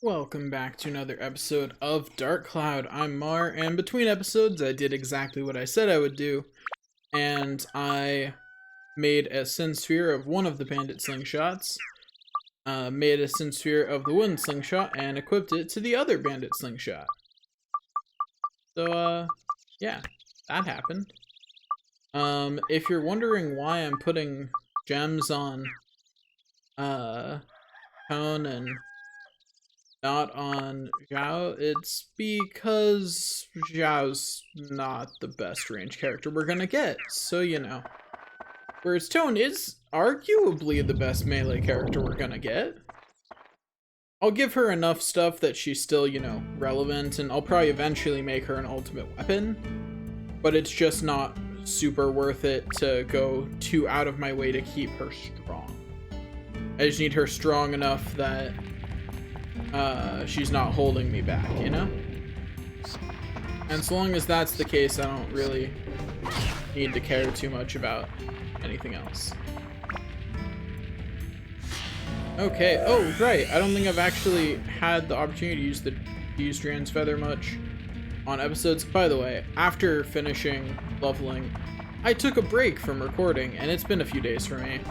Welcome back to another episode of Dark Cloud. I'm Mar, and between episodes I did exactly what I said I would do, and I made a sin sphere of one of the bandit slingshots, made a sin sphere of the wooden slingshot, and equipped it to the other bandit slingshot. So, yeah, that happened. If you're wondering why I'm putting gems on, Tone and not on Zhao, it's because Zhao's not the best range character we're gonna get, so you know. Whereas Tone is arguably the best melee character we're gonna get. I'll give her enough stuff that she's still, you know, relevant, and I'll probably eventually make her an ultimate weapon, but it's just not super worth it to go too out of my way to keep her strong. I just need her strong enough that she's not holding me back, you know? And so long as that's the case, I don't really need to care too much about anything else. Okay, oh, right, I don't think I've actually had the opportunity to use Drand's Feather much on episodes. By the way, after finishing leveling, I took a break from recording, and it's been a few days for me.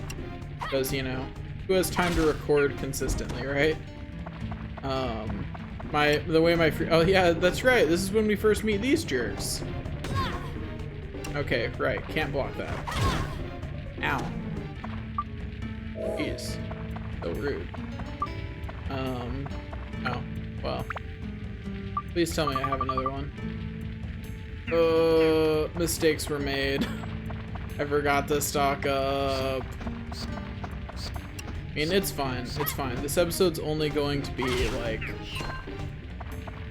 Because, you know, who has time to record consistently, right? Oh yeah, that's right, this is when we first meet these jerks. Okay, right, can't block that. Ow. Jeez, so rude. Oh, well. Please tell me I have another one. Mistakes were made. I forgot to stock up. I mean, it's fine. It's fine. This episode's only going to be like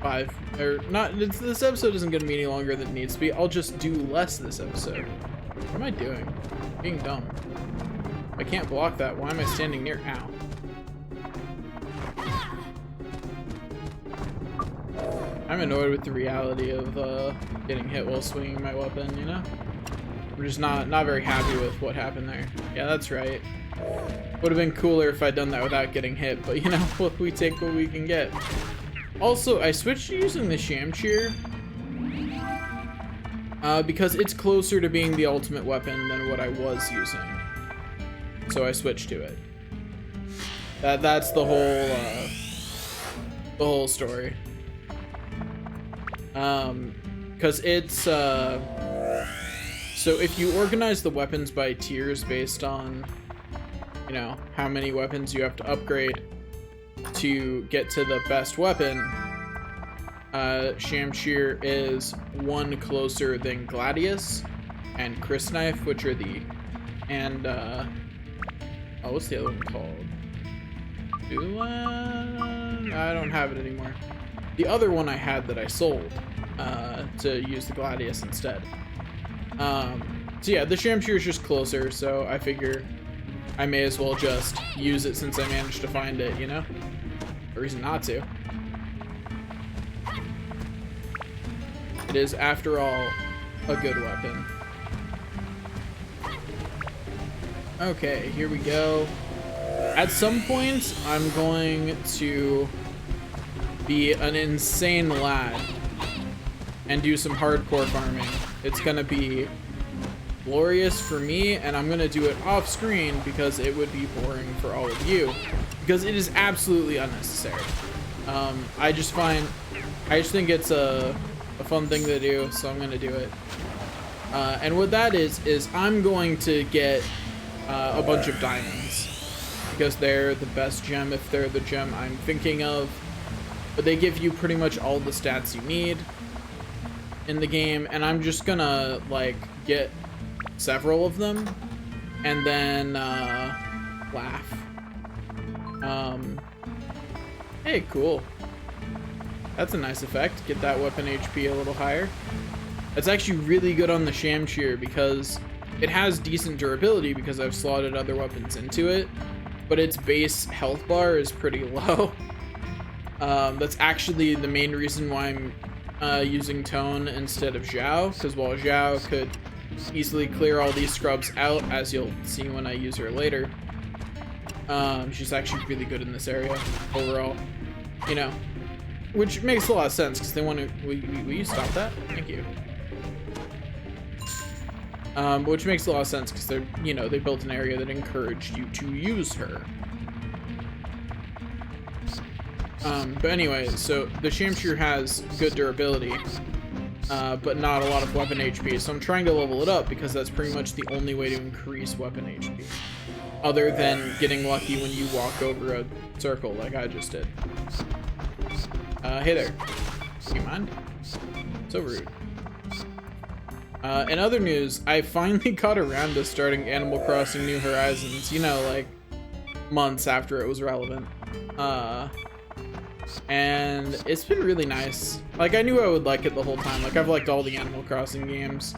this episode isn't going to be any longer than it needs to be. I'll just do less this episode. What am I doing? I'm being dumb. I can't block that. Why am I standing near? Ow. I'm annoyed with the reality of getting hit while swinging my weapon, you know? I'm just not very happy with what happened there. Yeah, that's right. Would have been cooler if I'd done that without getting hit, but you know, we take what we can get. Also, I switched to using the Shamshir because it's closer to being the ultimate weapon than what I was using. So I switched to it. That's the whole story. Because it's so if you organize the weapons by tiers based on, you know, how many weapons you have to upgrade to get to the best weapon, Shamshir is one closer than Gladius and Crysknife, which are what's the other one called? I don't have it anymore. The other one I had that I sold to use the Gladius instead. So yeah, the Shamshir is just closer, so I figure I may as well just use it since I managed to find it, you know? No reason not to. It is, after all, a good weapon. Okay, here we go. At some point, I'm going to be an insane lad and do some hardcore farming. It's gonna be glorious for me, and I'm gonna do it off screen because it would be boring for all of you, because it is absolutely unnecessary. I just think it's a fun thing to do, so I'm gonna do it. And what that is I'm going to get a bunch of diamonds because they're the best gem if they're the gem I'm thinking of, but they give you pretty much all the stats you need in the game, and I'm just gonna like get several of them and then laugh. Hey, cool. That's a nice effect. Get that weapon HP a little higher. That's actually really good on the Shamshir because it has decent durability because I've slotted other weapons into it, but its base health bar is pretty low. That's actually the main reason why I'm using Tone instead of Zhao, because while Zhao could easily clear all these scrubs out, as you'll see when I use her later, she's actually really good in this area overall. You know, which makes a lot of sense because they want to. Will you stop that? Thank you. Which makes a lot of sense because they're, you know, they built an area that encouraged you to use her. But anyway, so the Shamshir has good durability, but not a lot of weapon HP. So I'm trying to level it up because that's pretty much the only way to increase weapon HP, other than getting lucky when you walk over a circle like I just did. Hey there. Do you mind? So rude. In other news, I finally got around to starting Animal Crossing New Horizons, you know, like months after it was relevant. And it's been really nice. Like, I knew I would like it the whole time. Like, I've liked all the Animal Crossing games.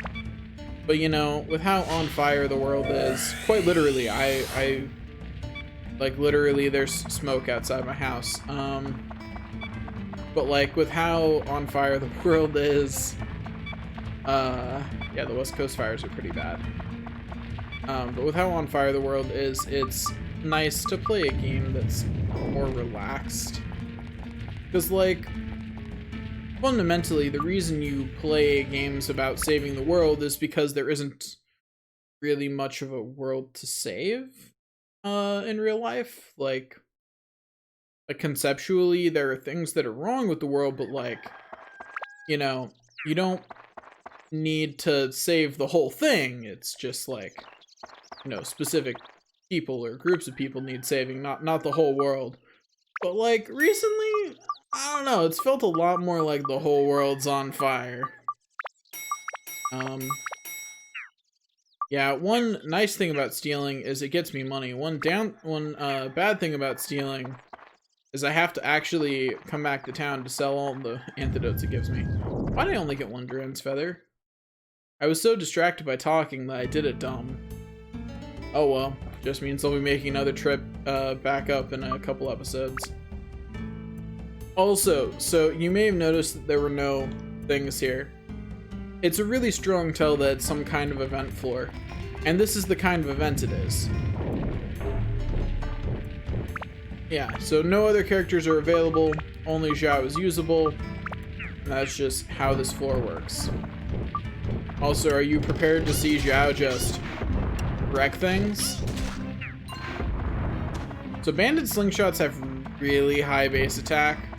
But, you know, with how on fire the world is, quite literally, I like, literally, there's smoke outside my house. But, like, with how on fire the world is, yeah, the West Coast fires are pretty bad. But with how on fire the world is, it's nice to play a game that's more relaxed. Because, like, fundamentally, the reason you play games about saving the world is because there isn't really much of a world to save, in real life. Like, conceptually, there are things that are wrong with the world, but, like, you know, you don't need to save the whole thing. It's just, like, you know, specific people or groups of people need saving, not the whole world. But, like, recently, I don't know, it's felt a lot more like the whole world's on fire. Yeah, one nice thing about stealing is it gets me money. One bad thing about stealing is I have to actually come back to town to sell all the antidotes it gives me. Why did I only get one Duran's feather? I was so distracted by talking that I did it dumb. Oh well, just means I'll be making another trip back up in a couple episodes. Also, so you may have noticed that there were no things here. It's a really strong tell that it's some kind of event floor, and this is the kind of event it is. Yeah, so no other characters are available, only Zhao is usable, and that's just how this floor works. Also, are you prepared to see Zhao just wreck things? So Bandit Slingshots have really high base attack.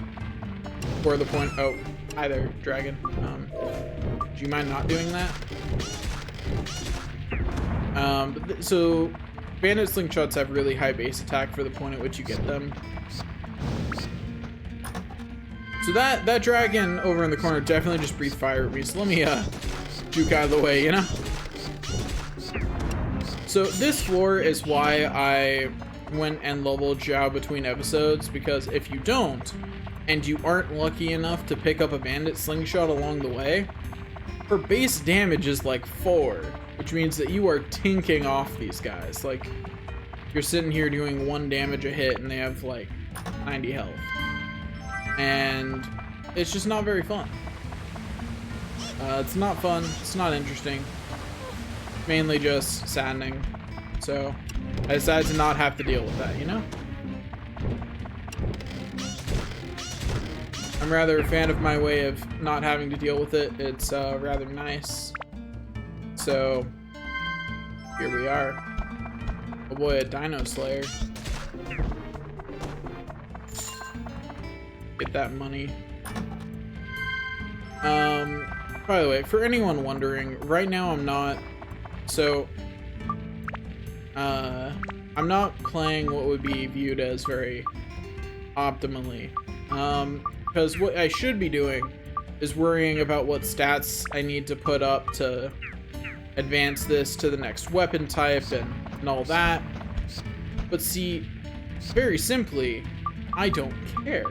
For the point, oh, hi there, dragon. Do you mind not doing that? So Bandit Slingshots have really high base attack for the point at which you get them. So that dragon over in the corner definitely just breathed fire at me, so let me juke out of the way, you know? So this floor is why I went and leveled Zhao between episodes, because if you don't, and you aren't lucky enough to pick up a Bandit Slingshot along the way, her base damage is like 4, which means that you are tinking off these guys. Like, you're sitting here doing 1 damage a hit and they have like 90 health. And it's just not very fun. It's not fun, it's not interesting. Mainly just saddening. So I decided to not have to deal with that, you know? I'm rather a fan of my way of not having to deal with it. It's rather nice. So here we are. Oh boy, a Dino Slayer. Get that money. By the way, for anyone wondering, right now I'm not. So I'm not playing what would be viewed as very optimally. Because what I should be doing is worrying about what stats I need to put up to advance this to the next weapon type and all that. But see, very simply, I don't care.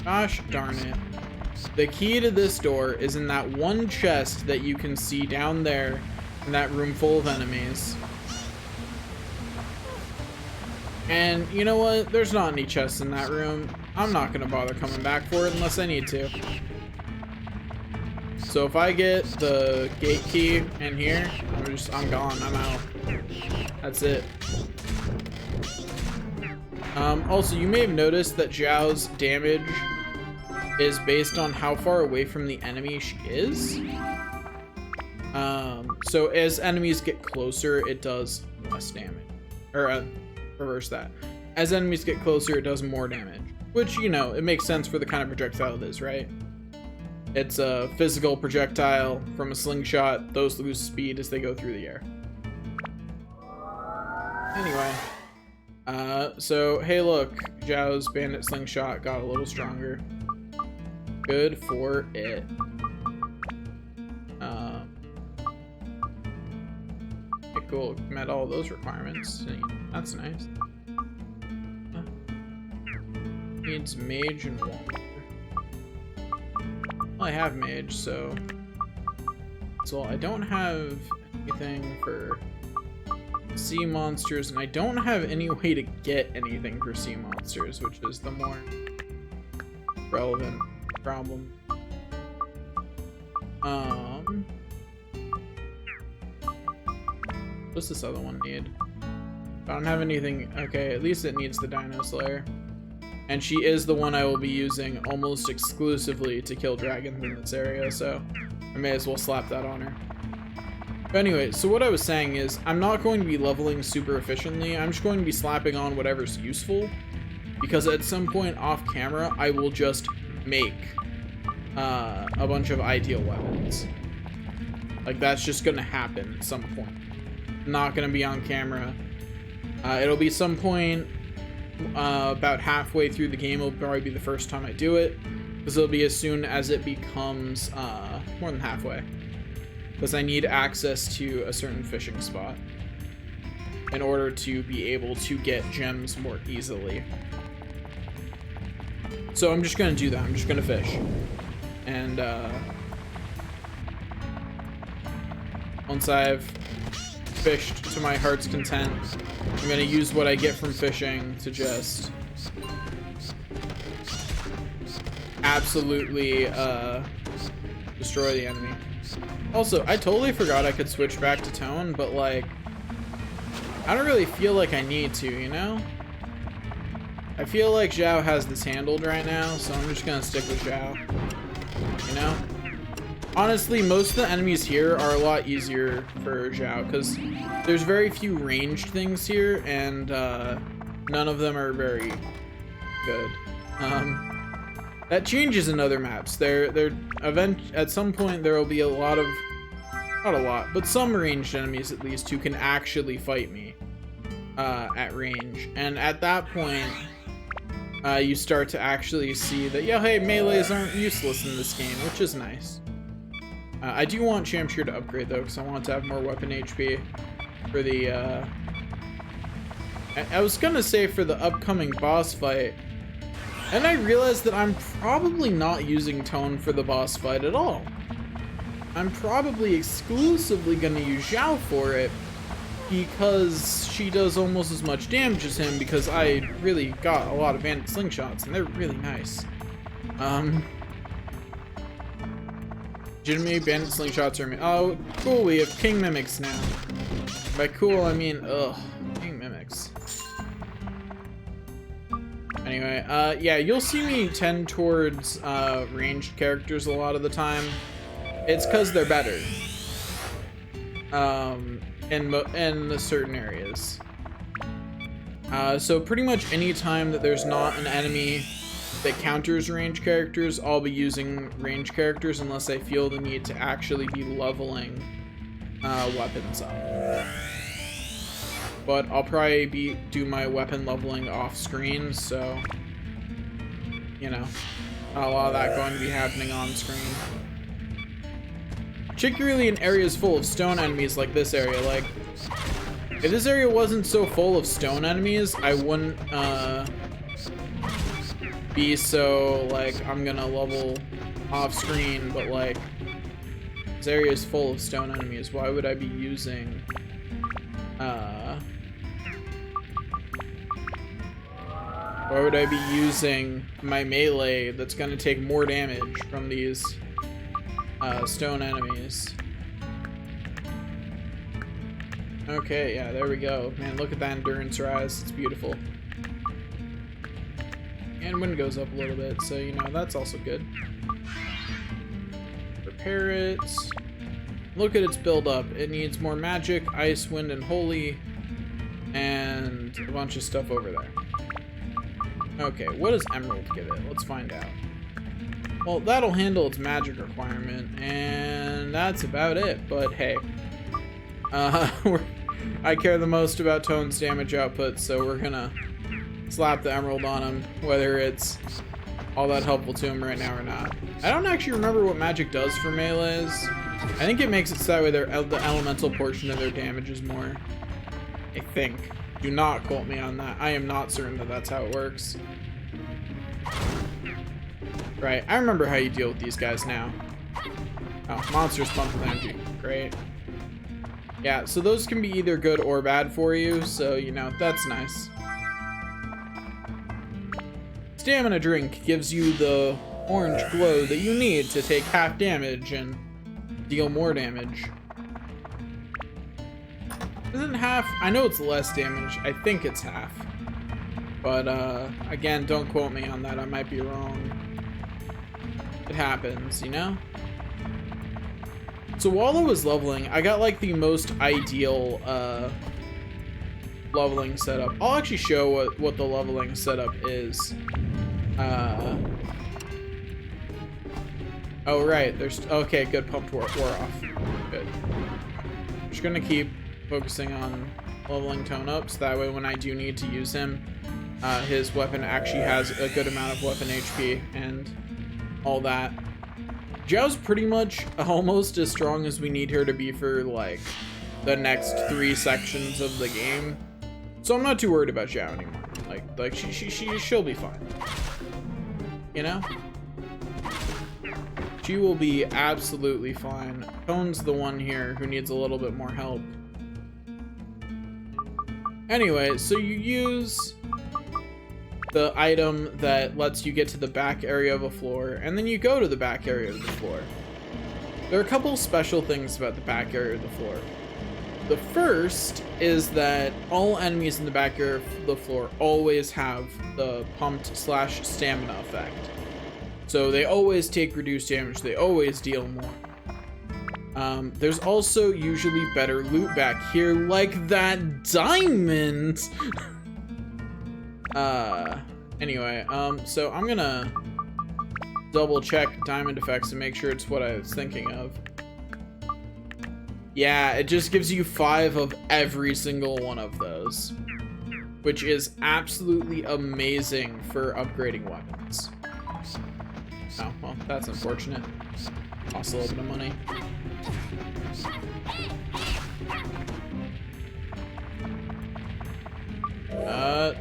Gosh darn it. The key to this door is in that one chest that you can see down there in that room full of enemies. And you know what? There's not any chests in that room. I'm not gonna bother coming back for it unless I need to. So if I get the gate key in here, I'm gone. I'm out. That's it. Also, you may have noticed that Zhao's damage is based on how far away from the enemy she is. So as enemies get closer, it does less damage. Or reverse that. As enemies get closer, it does more damage. Which, you know, it makes sense for the kind of projectile it is, right? It's a physical projectile from a slingshot. Those lose speed as they go through the air. Anyway. So, hey look, Zhao's bandit slingshot got a little stronger. Good for it. Okay, cool, met all those requirements. That's nice. Needs mage and water. Well, I have mage, so I don't have anything for sea monsters, and I don't have any way to get anything for sea monsters, which is the more relevant problem. What's this other one need? I don't have anything. Okay, at least it needs the Dino Slayer. And she is the one I will be using almost exclusively to kill dragons in this area, so I may as well slap that on her. But anyway, so what I was saying is, I'm not going to be leveling super efficiently. I'm just going to be slapping on whatever's useful, because at some point off camera, I will just make a bunch of ideal weapons. Like, that's just going to happen at some point. Not going to be on camera. It'll be some point about halfway through the game. Will probably be the first time I do it, because it'll be as soon as it becomes more than halfway. Because I need access to a certain fishing spot in order to be able to get gems more easily. So I'm just gonna do that. I'm just gonna fish. And once I've fished to my heart's content, I'm gonna use what I get from fishing to just absolutely destroy the enemy. Also, I totally forgot I could switch back to tone, but like, I don't really feel like I need to, you know? I feel like Zhao has this handled right now, so I'm just gonna stick with Zhao, you know? Honestly, most of the enemies here are a lot easier for Zhao, because there's very few ranged things here, and none of them are very good. That changes in other maps. At some point there will be a lot of, not a lot, but some ranged enemies at least who can actually fight me at range. And at that point, you start to actually see that, yeah, hey, melees aren't useless in this game, which is nice. I do want Shamshir to upgrade though, because I want to have more weapon HP for the, I was gonna say for the upcoming boss fight. And I realized that I'm probably not using tone for the boss fight at all. I'm probably exclusively going to use Zhao for it, because she does almost as much damage as him, because I really got a lot of bandit slingshots, and they're really nice. Legitimately, bandit slingshots are... Oh, cool, we have king mimics now. By cool, I mean, ugh, king mimics. Anyway, yeah, you'll see me tend towards ranged characters a lot of the time. It's because they're better in certain areas. So pretty much any time that there's not an enemy that counters ranged characters, I'll be using ranged characters unless I feel the need to actually be leveling weapons up. But I'll probably do my weapon leveling off screen, so, you know, not a lot of that going to be happening on screen. Particularly in areas full of stone enemies like this area. Like, if this area wasn't so full of stone enemies, I wouldn't be so, like, I'm gonna level off screen, but like, this area is full of stone enemies. Why would I be using why would I be using my melee that's gonna take more damage from these stone enemies? Okay, yeah, there we go. Man, look at that endurance rise. It's beautiful. And wind goes up a little bit, so, you know, that's also good. Repair it. Look at its build up. It needs more magic, ice, wind, and holy. And a bunch of stuff over there. Okay, what does emerald give it? Let's find out. Well, that'll handle its magic requirement, and that's about it. But hey, I care the most about Tone's damage output, so we're gonna slap the emerald on him, whether it's all that helpful to him right now or not. I don't actually remember what magic does for melees. I think it makes it so that way the elemental portion of their damage is more. I think. Do not quote me on that. I am not certain that that's how it works. Right, I remember how you deal with these guys now. Oh, monsters pump with energy. Great. Yeah, so those can be either good or bad for you, so, you know, that's nice. Stamina drink gives you the orange glow that you need to take half damage and deal more damage. Isn't half? I know it's less damage. I think it's half. But, again, don't quote me on that. I might be wrong. It happens, you know? So while I was leveling, I got, like, the most ideal, leveling setup. I'll actually show what the leveling setup is. Oh, right. There's... Okay, good. Pumped wore off. Good. Just gonna keep focusing on leveling Tone up, so that way when I do need to use him, his weapon actually has a good amount of weapon HP and all that. Xiao's pretty much almost as strong as we need her to be for, like, the next 3 sections of the game. So I'm not too worried about Xiao anymore. Like she'll be fine. You know? She will be absolutely fine. Tone's the one here who needs a little bit more help. Anyway, so you use the item that lets you get to the back area of a floor, and then you go to the back area of the floor. There are a couple special things about the back area of the floor. The first is that all enemies in the back area of the floor always have the pumped / stamina effect. So they always take reduced damage, they always deal more. There's also usually better loot back here, like that diamond! Anyway, so I'm gonna double check diamond effects and make sure it's what I was thinking of. Yeah, it just gives you 5 of every single one of those, which is absolutely amazing for upgrading weapons. Oh, well, that's unfortunate. Costs a little bit of money.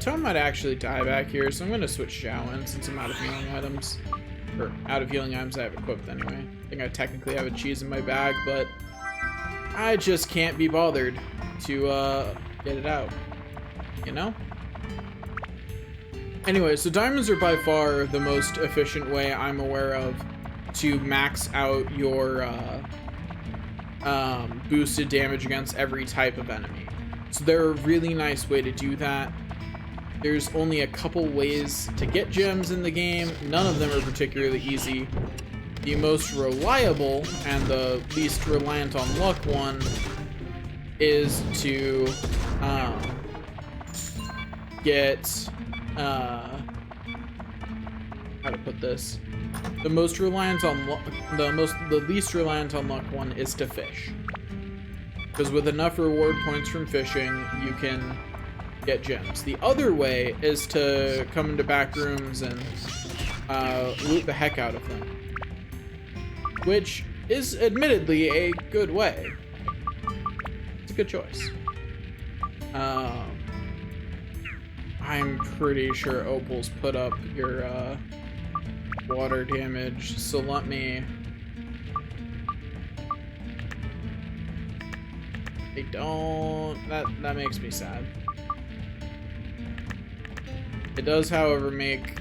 Tone might actually die back here, so I'm gonna switch Xiao in since I'm out of healing items. Or, out of healing items I have equipped anyway. I think I technically have a cheese in my bag, but I just can't be bothered to, get it out. You know? Anyway, so diamonds are by far the most efficient way I'm aware of to max out your, boosted damage against every type of enemy. So they're a really nice way to do that. There's only a couple ways to get gems in the game. None of them are particularly easy. The most reliable and the least reliant on luck one is to get how to put this. The most reliant on luck, the least reliant on luck one is to fish. Because with enough reward points from fishing, you can get gems. The other way is to come into back rooms and loot the heck out of them, which is admittedly a good way. It's a good choice. I'm pretty sure opals put up your water damage, so let me... They don't... That makes me sad. It does, however, make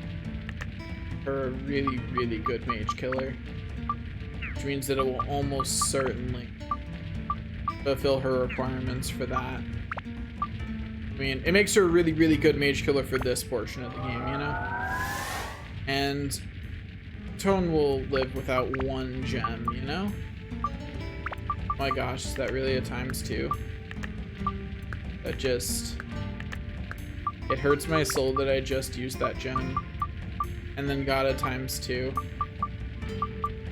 her a really, really good mage killer, which means that it will almost certainly fulfill her requirements for that. I mean, it makes her a really, really good mage killer for this portion of the game, you know? And Tone will live without 1 gem, you know? My gosh, is that really a ×2? That just... It hurts my soul that I just used that gem and then got a ×2.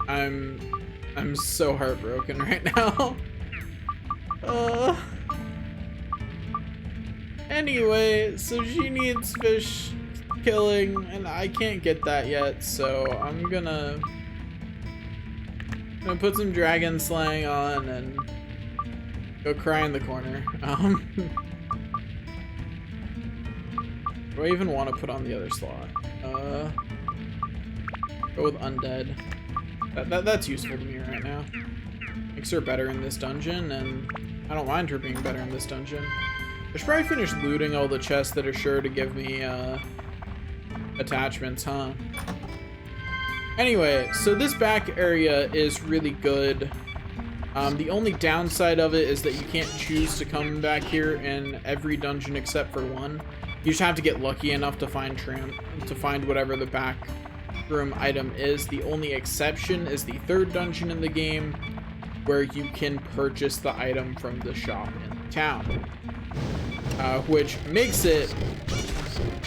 I'm so heartbroken right now. Anyway, so she needs fish killing, and I can't get that yet, so I'm gonna put some dragon slang on and go cry in the corner. Do I even want to put on the other slot? Go with undead. That's useful to me right now. Makes her better in this dungeon, and I don't mind her being better in this dungeon. I should probably finish looting all the chests that are sure to give me attachments, huh? Anyway, so this back area is really good. The only downside of it is that you can't choose to come back here in every dungeon except for 1. You just have to get lucky enough to find whatever the back room item is. The only exception is the 3rd dungeon in the game, where you can purchase the item from the shop in the town, which makes it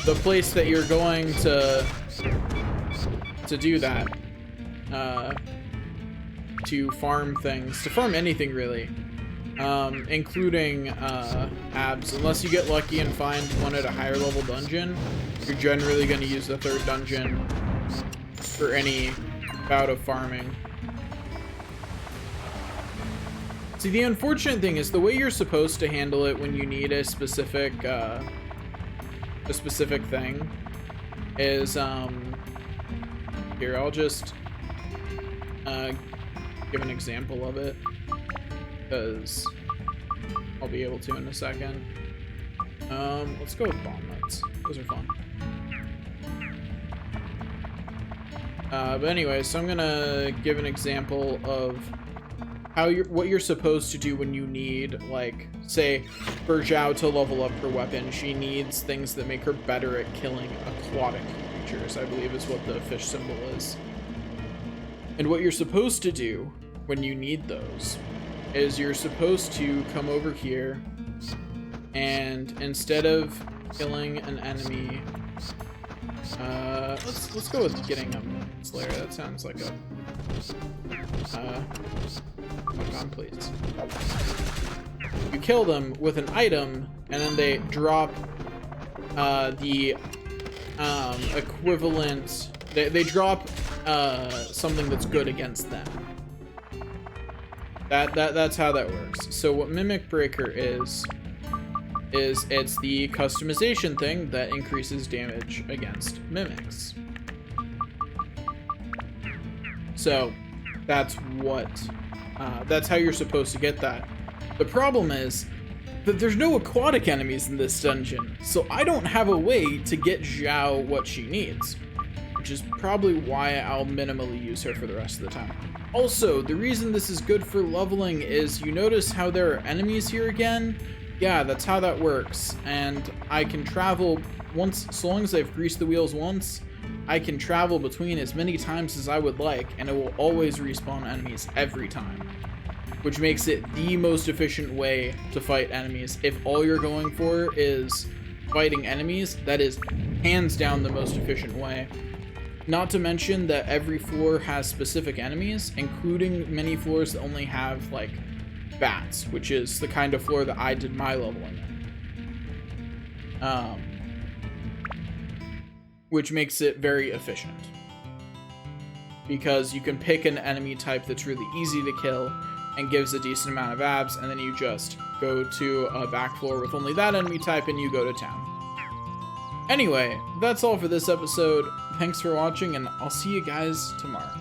the place that you're going to do that, to farm things, to farm anything really, including abs. Unless you get lucky and find one at a higher level dungeon, you're generally going to use the 3rd dungeon for any bout of farming. See, the unfortunate thing is the way you're supposed to handle it when you need a specific thing is, here, I'll just give an example of it, because I'll be able to in a second. Let's go with bomb nuts. Those are fun. But anyway, so I'm gonna give an example of what you're supposed to do when you need, like, say, for Zhao to level up her weapon, she needs things that make her better at killing aquatic creatures, I believe is what the fish symbol is. And what you're supposed to do when you need those is you're supposed to come over here, and instead of killing an enemy, let's go with getting a slayer. That sounds like a oh god, please. You kill them with an item, and then they drop the equivalent. They drop something that's good against them. That's how that works. So what Mimic Breaker is it's the customization thing that increases damage against mimics. So that's how you're supposed to get that. The problem is that there's no aquatic enemies in this dungeon, so I don't have a way to get Zhao what she needs, which is probably why I'll minimally use her for the rest of the time. Also, the reason this is good for leveling is you notice how there are enemies here again? Yeah, that's how that works, and I can travel once, so long as I've greased the wheels once, I can travel between as many times as I would like, and it will always respawn enemies every time, which makes it the most efficient way to fight enemies. If all you're going for is fighting enemies, that is hands down the most efficient way. Not to mention that every floor has specific enemies, including many floors that only have, like, bats, which is the kind of floor that I did my leveling in. Which makes it very efficient, because you can pick an enemy type that's really easy to kill and gives a decent amount of abs, and then you just go to a back floor with only that enemy type and you go to town. Anyway, that's all for this episode. Thanks for watching, and I'll see you guys tomorrow.